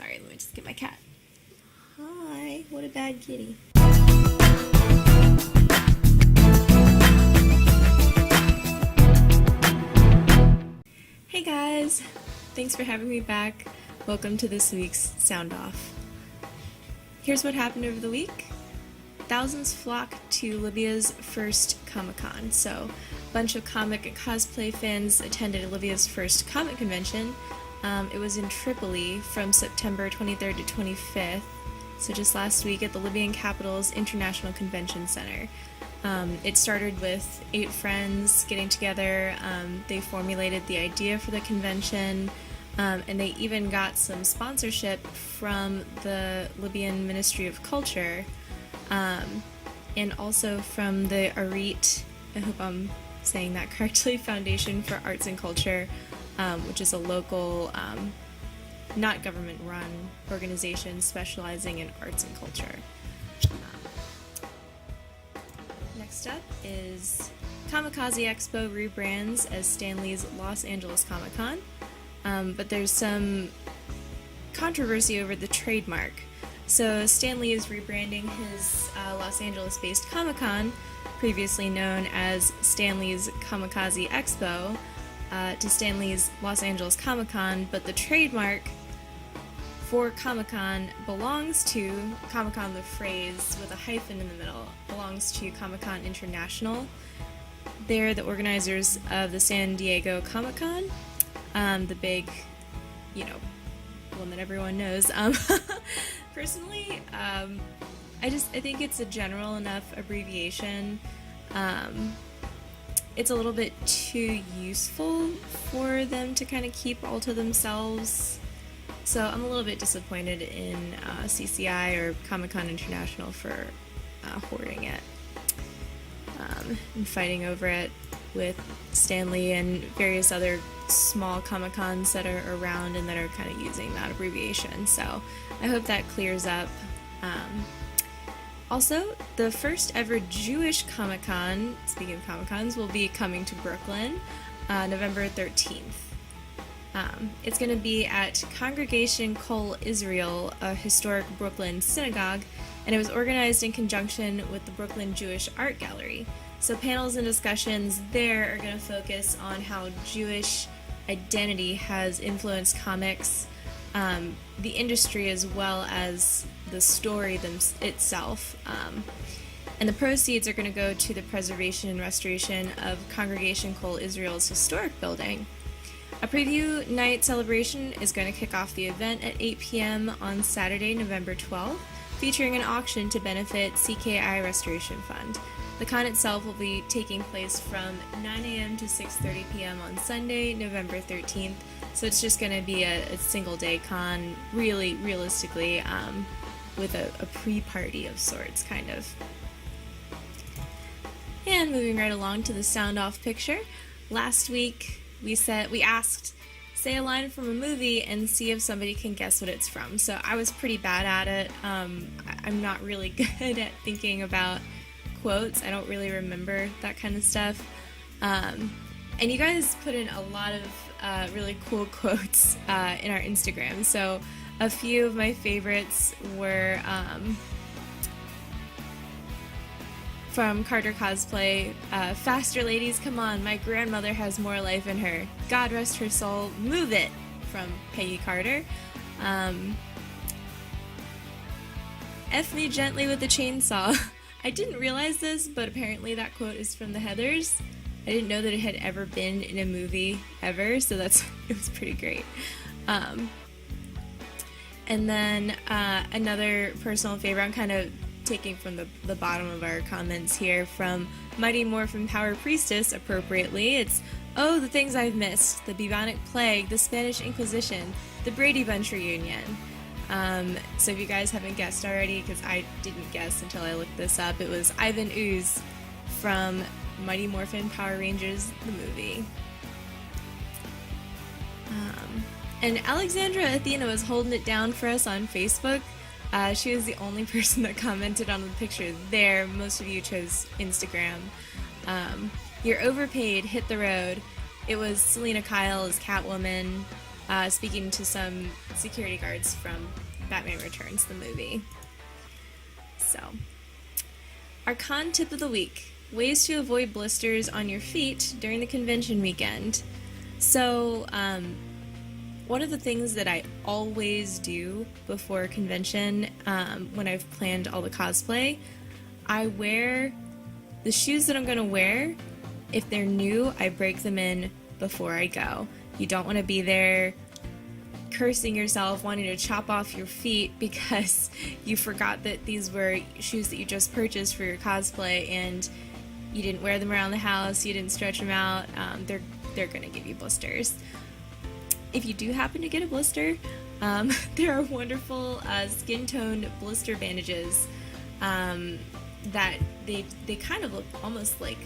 Sorry, let me just get my cat. Hi, what a bad kitty. Hey guys, thanks for having me back. Welcome to this week's Sound Off. Here's what happened over the week. Thousands flocked to Libya's first Comic-Con. So, a bunch of comic and cosplay fans attended Libya's first comic convention. It was in Tripoli from September 23rd to 25th, so just last week at the Libyan capital's International Convention Center. It started with 8 friends getting together. They formulated the idea for the convention, and they even got some sponsorship from the Libyan Ministry of Culture, and also from the Arit, I hope I'm saying that correctly, Foundation for Arts and Culture, which is a local, not government-run organization specializing in arts and culture. Next up is Kamikaze Expo rebrands as Stan Lee's Los Angeles Comic-Con, but there's some controversy over the trademark. So Stan Lee is rebranding his Los Angeles-based Comic-Con, previously known as Stan Lee's Kamikaze Expo, to Stan Lee's Los Angeles Comic-Con, but the trademark for Comic-Con belongs to Comic-Con, the phrase with a hyphen in the middle, belongs to Comic-Con International. They're the organizers of the San Diego Comic-Con, the big, one that everyone knows. Personally, I think it's a general enough abbreviation. It's a little bit too useful for them to kind of keep all to themselves. So I'm a little bit disappointed in CCI or Comic-Con International for hoarding it and fighting over it with Stan Lee and various other small Comic-Cons that are around and that are kind of using that abbreviation. So I hope that clears up. Also, the first ever Jewish Comic-Con, speaking of Comic-Cons, will be coming to Brooklyn November 13th. It's going to be at Congregation Kol Israel, a historic Brooklyn synagogue, and it was organized in conjunction with the Brooklyn Jewish Art Gallery. So panels and discussions there are going to focus on how Jewish identity has influenced comics, the industry, as well as the story itself. And the proceeds are going to go to the preservation and restoration of Congregation Kol Israel's historic building. A preview night celebration is going to kick off the event at 8 p.m. on Saturday, November 12th, featuring an auction to benefit CKI Restoration Fund. The con itself will be taking place from 9 a.m. to 6:30 p.m. on Sunday, November 13th, so it's just going to be a single-day con, really, realistically, with a pre-party of sorts, kind of. And moving right along to the sound-off picture, last week we asked, say a line from a movie and see if somebody can guess what it's from. So I was pretty bad at it. I'm not really good at thinking about quotes. I don't really remember that kind of stuff. And you guys put in a lot of really cool quotes in our Instagram. So a few of my favorites were from Carter Cosplay, "Faster ladies, come on, my grandmother has more life in her. God rest her soul, move it," from Peggy Carter. "F me gently with the chainsaw." I didn't realize this, but apparently that quote is from the Heathers. I didn't know that it had ever been in a movie ever, so it was pretty great. And then another personal favorite, I'm kind of taking from the bottom of our comments here, from Mighty Morphin Power Priestess, appropriately. It's, "Oh, the things I've missed. The bubonic plague, the Spanish Inquisition, the Brady Bunch reunion." So if you guys haven't guessed already, because I didn't guess until I looked this up, it was Ivan Ooze from Mighty Morphin Power Rangers, the movie. And Alexandra Athena was holding it down for us on Facebook. She was the only person that commented on the picture there. Most of you chose Instagram. "You're overpaid, hit the road." It was Selena Kyle as Catwoman. speaking to some security guards from Batman Returns, the movie. So, our con tip of the week: ways to avoid blisters on your feet during the convention weekend. So, one of the things that I always do before a convention, when I've planned all the cosplay, I wear the shoes that I'm going to wear. If they're new, I break them in before I go. You don't want to be there cursing yourself, wanting to chop off your feet because you forgot that these were shoes that you just purchased for your cosplay and you didn't wear them around the house, you didn't stretch them out. They're going to give you blisters. If you do happen to get a blister, there are wonderful skin-toned blister bandages that they kind of look almost like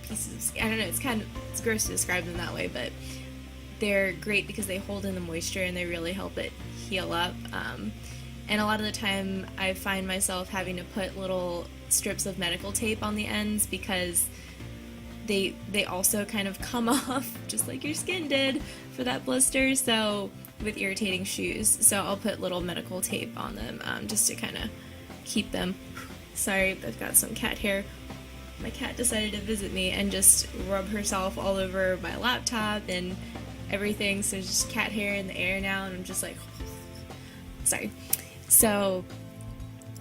pieces of skin. I don't know, it's gross to describe them that way, but they're great because they hold in the moisture and they really help it heal up. And a lot of the time I find myself having to put little strips of medical tape on the ends because they also kind of come off just like your skin did for that blister, so with irritating shoes. So I'll put little medical tape on them just to kind of keep them. Sorry, I've got some cat hair. My cat decided to visit me and just rub herself all over my laptop and everything, so there's just cat hair in the air now, and I'm just like, sorry. So,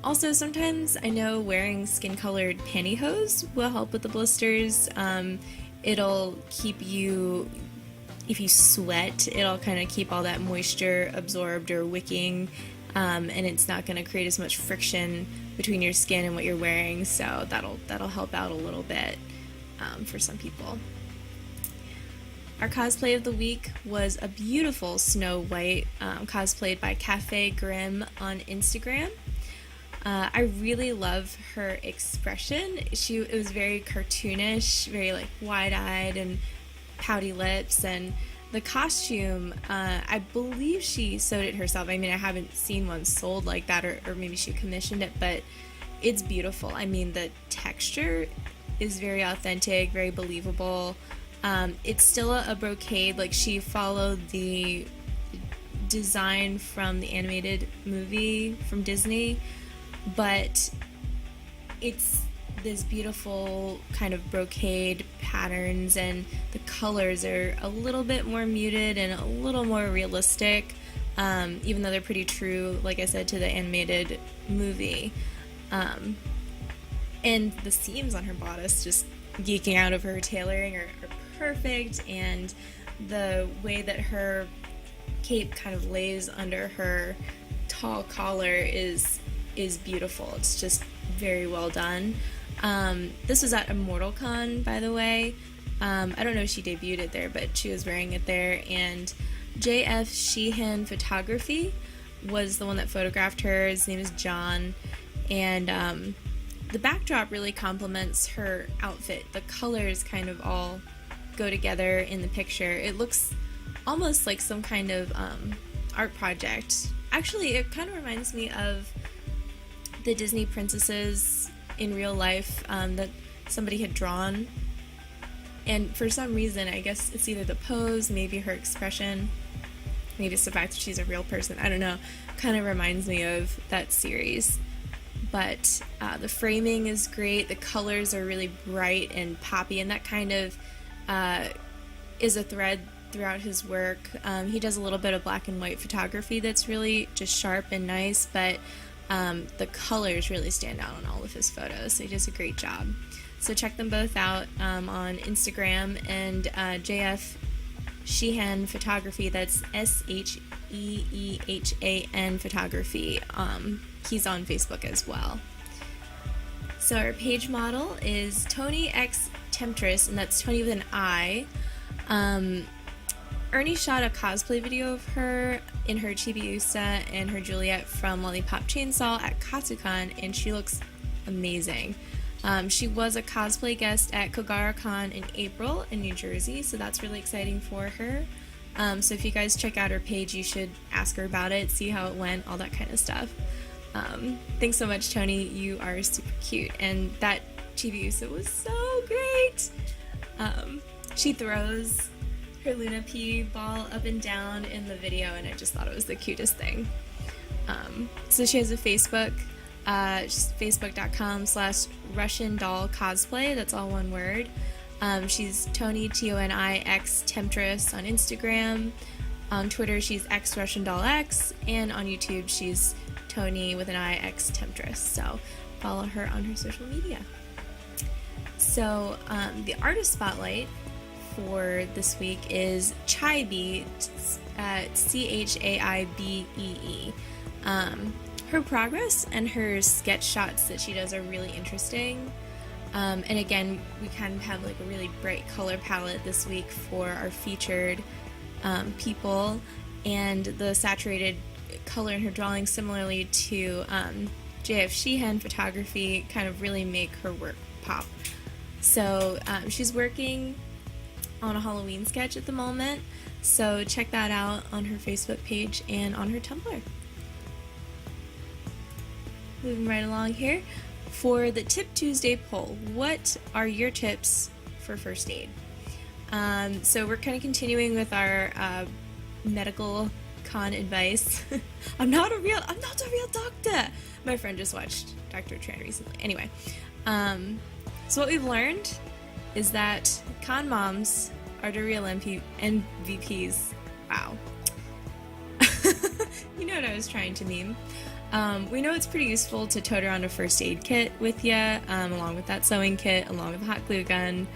also sometimes I know wearing skin-colored pantyhose will help with the blisters. It'll keep you, if you sweat, it'll kind of keep all that moisture absorbed or wicking, and it's not going to create as much friction between your skin and what you're wearing, so that'll help out a little bit for some people. Our cosplay of the week was a beautiful Snow White, cosplayed by Cafe Grim on Instagram. I really love her expression. It was very cartoonish, very like wide-eyed and pouty lips, and the costume, I believe she sewed it herself. I mean, I haven't seen one sold like that, or maybe she commissioned it, but it's beautiful. I mean, the texture is very authentic, very believable. It's still a brocade. Like, she followed the design from the animated movie from Disney, but it's this beautiful kind of brocade patterns, and the colors are a little bit more muted and a little more realistic, even though they're pretty true, like I said, to the animated movie. And the seams on her bodice, just geeking out over her tailoring, are perfect, and the way that her cape kind of lays under her tall collar is beautiful. It's just very well done. This was at Immortalcon, by the way. I don't know if she debuted it there, but she was wearing it there, and JF Sheehan Photography was the one that photographed her. His name is John, and the backdrop really complements her outfit. The colors kind of all go together in the picture. It looks almost like some kind of art project. Actually, it kind of reminds me of the Disney princesses in real life that somebody had drawn, and for some reason, I guess it's either the pose, maybe her expression, maybe it's the fact that she's a real person, I don't know, kind of reminds me of that series. But the framing is great, the colors are really bright and poppy, and that kind of is a thread throughout his work. He does a little bit of black and white photography that's really just sharp and nice, but the colors really stand out on all of his photos, so he does a great job. So check them both out on Instagram, and JF Sheehan Photography, that's SHEEHAN Photography. He's on Facebook as well. So our page model is Toni X Temptress, and that's Toni with an I. Ernie shot a cosplay video of her in her Chibiusa and her Juliet from Lollipop Chainsaw at Katsucon, and she looks amazing. She was a cosplay guest at Kogara-con in April in New Jersey, so that's really exciting for her. So if you guys check out her page, you should ask her about it, see how it went, all that kind of stuff. Thanks so much, Toni. You are super cute, and that Chibiusa was so great. She throws her Luna P ball up and down in the video, and I just thought it was the cutest thing. So she has a Facebook, facebook.com/Russian doll cosplay. That's all one word. She's Toni, Toni X Temptress on Instagram. On Twitter, she's X Russian Doll X, and on YouTube, she's Toni with an I X Temptress. So follow her on her social media. So the artist spotlight for this week is Chaibee, Chaibee. Her progress and her sketch shots that she does are really interesting. And again, we kind of have like a really bright color palette this week for our featured people, and the saturated color in her drawing, similarly to JF Sheehan photography, kind of really make her work pop. So she's working on a Halloween sketch at the moment, so check that out on her Facebook page and on her Tumblr. Moving right along here, for the Tip Tuesday poll, what are your tips for first aid? So we're kind of continuing with our medical con advice. I'm not a real doctor. My friend just watched Dr. Tran recently. Anyway, so what we've learned is that con moms are the real MVPs. Wow. You know what I was trying to meme. We know it's pretty useful to tote around a first aid kit with you, along with that sewing kit, along with the hot glue gun.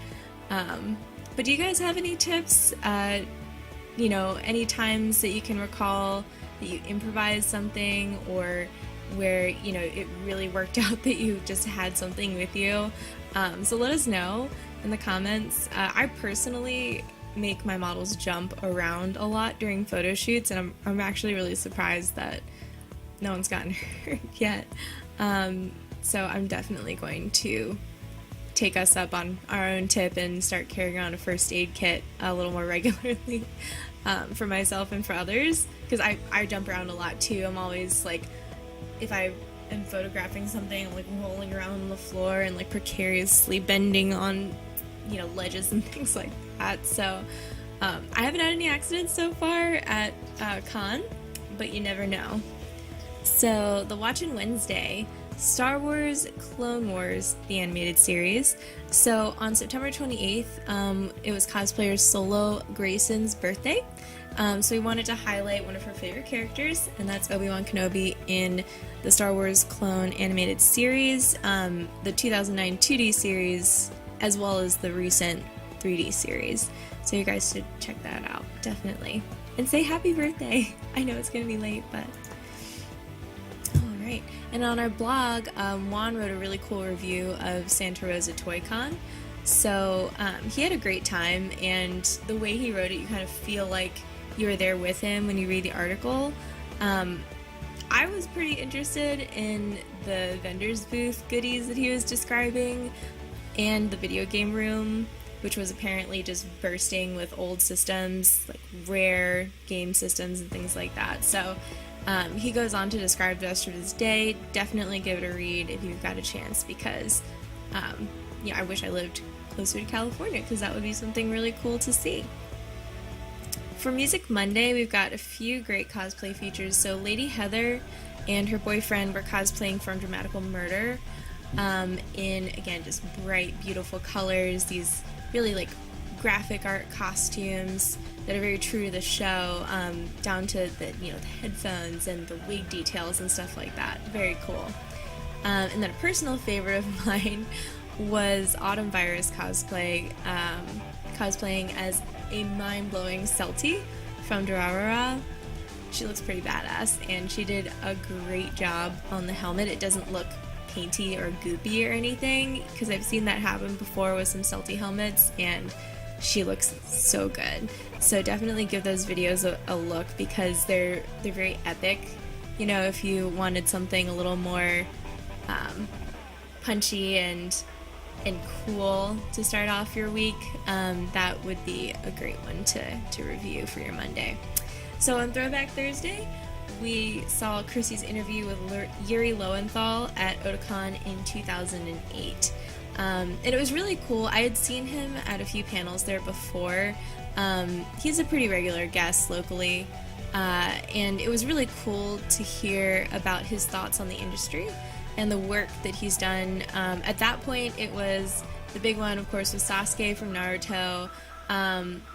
But do you guys have any tips? Any times that you can recall that you improvised something, or where, it really worked out that you just had something with you? So let us know in the comments. I personally make my models jump around a lot during photo shoots, and I'm actually really surprised that no one's gotten hurt yet. So I'm definitely going to take us up on our own tip and start carrying around a first aid kit a little more regularly, for myself and for others, because I jump around a lot too. I'm always like, if I am photographing something, I'm like rolling around on the floor and like precariously bending on ledges and things like that. So I haven't had any accidents so far at con, but you never know. So the Watchin Wednesday, Star Wars Clone Wars, the animated series. So on September 28th, it was cosplayer Solo Grayson's birthday. So we wanted to highlight one of her favorite characters, and that's Obi-Wan Kenobi in the Star Wars Clone animated series, the 2009 2D series, as well as the recent 3D series. So you guys should check that out, definitely. And say happy birthday! I know it's gonna be late, but... Alright, and on our blog, Juan wrote a really cool review of Santa Rosa Toy-Con. So he had a great time, and the way he wrote it, you kind of feel like you were there with him when you read the article. I was pretty interested in the vendor's booth goodies that he was describing, and the video game room, which was apparently just bursting with old systems, like rare game systems and things like that. So he goes on to describe the rest of his day. Definitely give it a read if you've got a chance, because I wish I lived closer to California, because that would be something really cool to see. For Music Monday, we've got a few great cosplay features. So Lady Heather and her boyfriend were cosplaying from Dramatical Murder, in, again, just bright, beautiful colors, these really like graphic art costumes that are very true to the show, down to the the headphones and the wig details and stuff like that. Very cool. And then a personal favorite of mine was Autumn Virus cosplaying as a mind-blowing Celti from Durarara. She looks pretty badass, and she did a great job on the helmet. It doesn't look painty or goopy or anything, because I've seen that happen before with some Celti helmets, and she looks so good. So definitely give those videos a look, because they're very epic. If you wanted something a little more punchy and cool to start off your week, that would be a great one to review for your Monday. So on Throwback Thursday, we saw Krissy's interview with Yuri Lowenthal at Otakon in 2008. And it was really cool. I had seen him at a few panels there before, He's a pretty regular guest locally, and it was really cool to hear about his thoughts on the industry and the work that he's done. At that point, it was the big one, of course, was Sasuke from Naruto.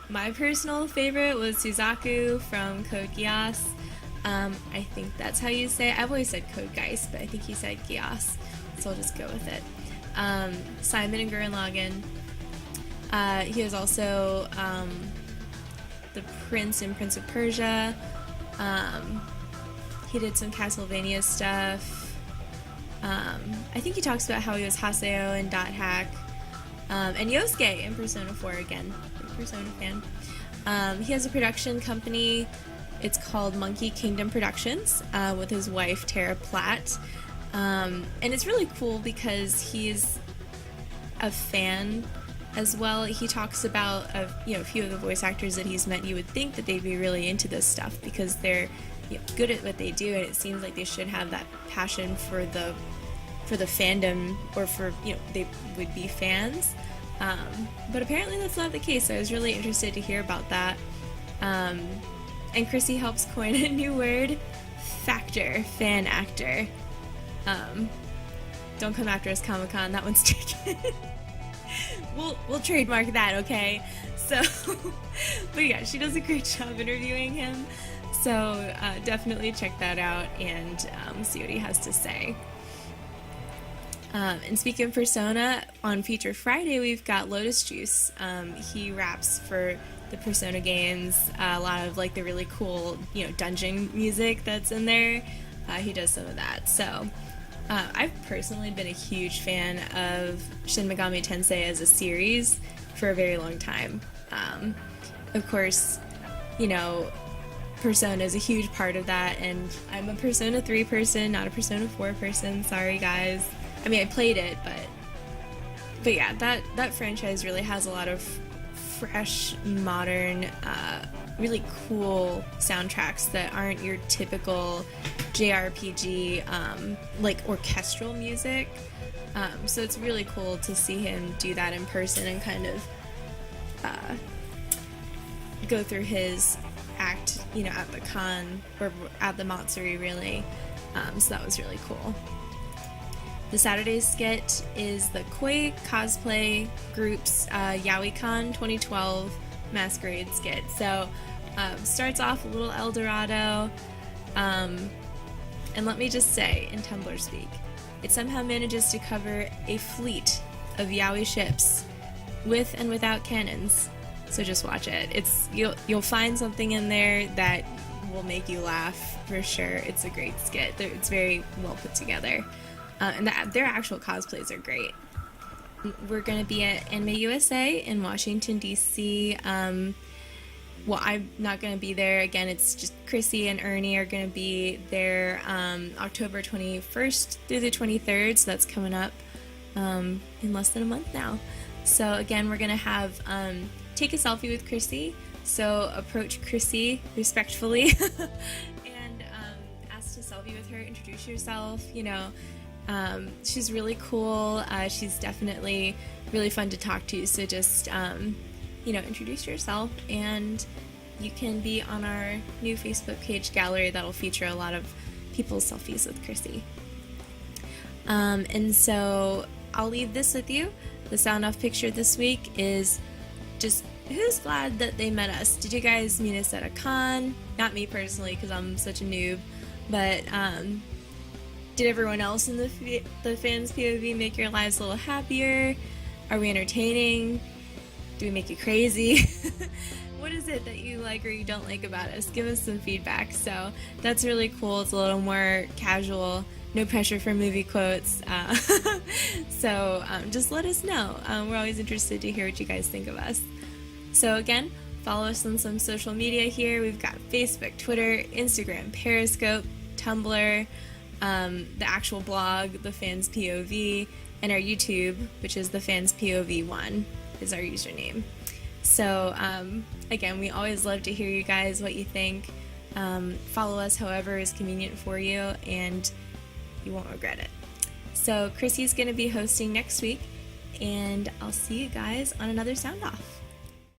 My personal favorite was Suzaku from Code Geass. I think that's how you say it. I've always said Code Geass, but I think he said Geass, so I'll just go with it. Simon and Gurren Lagann. He was also the Prince in Prince of Persia. He did some Castlevania stuff. I think he talks about how he was Haseo in Dot Hack. And Yosuke in Persona 4 again. Big Persona fan. He has a production company. It's called Monkey Kingdom Productions with his wife Tara Platt. And it's really cool because he's a fan as well. He talks about a few of the voice actors that he's met. You would think that they'd be really into this stuff because they're good at what they do, and it seems like they should have that passion for the fandom, or for they would be fans. But apparently that's not the case. I was really interested to hear about that. And Krissy helps coin a new word: factor, fan actor. Don't come after us, Comic-Con. That one's taken. We'll trademark that, okay? So, but yeah, she does a great job interviewing him. So definitely check that out and see what he has to say. And speaking of Persona, on Feature Friday we've got Lotus Juice. He raps for the Persona games, a lot of like the really cool dungeon music that's in there. He does some of that. So I've personally been a huge fan of Shin Megami Tensei as a series for a very long time. Of course, Persona is a huge part of that, and I'm a Persona 3 person, not a Persona 4 person. Sorry, guys. I mean, I played it, but yeah, that franchise really has a lot of fresh, modern, really cool soundtracks that aren't your typical JRPG, like orchestral music. So it's really cool to see him do that in person and kind of go through his act, at the con, or at the Matsuri, really. So that was really cool. The Saturday skit is the Koi Cosplay group's Yaoi-con 2012 Masquerade skit. So starts off a little El Dorado, and let me just say, in Tumblr speak, it somehow manages to cover a fleet of yaoi ships with and without cannons. So just watch it. You'll find something in there that will make you laugh for sure. It's a great skit. It's very well put together, and their actual cosplays are great. We're going to be at Anime USA in Washington, D.C. Well, I'm not going to be there. Again, it's just Krissy and Ernie are going to be there October 21st through the 23rd, so that's coming up in less than a month now. So again, we're going to have Take a Selfie with Krissy. So approach Krissy respectfully and ask to selfie with her, introduce yourself, she's really cool. She's definitely really fun to talk to, so just introduce yourself, and you can be on our new Facebook page gallery that'll feature a lot of people's selfies with Krissy. And so I'll leave this with you. The sound off picture this week is just who's glad that they met us. Did you guys meet us at a con? Not me personally, because I'm such a noob, but did everyone else in the fans POV make your lives a little happier? Are we entertaining? Do we make you crazy? What is it that you like or you don't like about us? Give us some feedback. So that's really cool. It's a little more casual, no pressure for movie quotes. So just let us know. We're always interested to hear what you guys think of us. So again, follow us on some social media here. We've got Facebook, Twitter, Instagram, Periscope, Tumblr, the actual blog, The Fans POV, and our YouTube, which is The Fans POV 1 is our username. So again, we always love to hear you guys, what you think. Follow us however is convenient for you, and you won't regret it. So Krissy's going to be hosting next week, and I'll see you guys on another Sound Off.